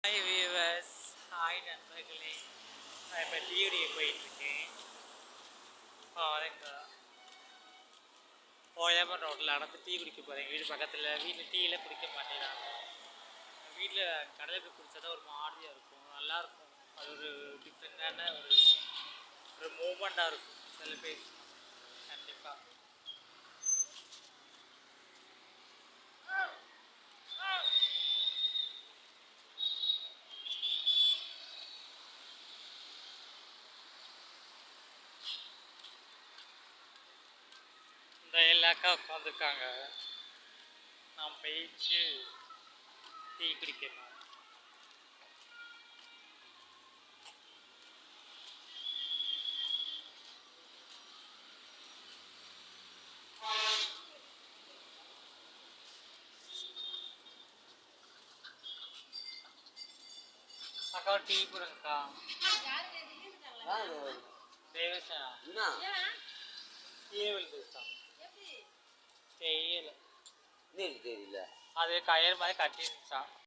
Hi viewers, hi நண்பர்களே. நான் இப்போ டீ குடிக்க போயிட்டுருக்கேன். பாருங்க, போயாமல் ரோட்டில் நடந்து டீ குடிக்க போகிறேன். வீடு பக்கத்தில். வீட்டில் டீயெல்லாம் குடிக்க மாட்டேங்கிறாங்க. வீட்டில் கடையில் போய் குடித்தா தான் ஒரு மாதிரியாக இருக்கும், நல்லாயிருக்கும். அது ஒரு டிஃப்ரெண்ட்டான ஒரு மூமெண்ட்டாக இருக்கும் சில பேர். கண்டிப்பாக இந்த எல்லாக்கா உட்காந்துருக்காங்க. நான் போயிட்டு டீ குடிக்கணும். அக்கா டீ போடுங்கக்கா. தேவசா ஏவல் பேசுகிறாங்க. தெரியல, தெரியல. அது கயிறு மாதிரி கட்டிருந்துச்சான்.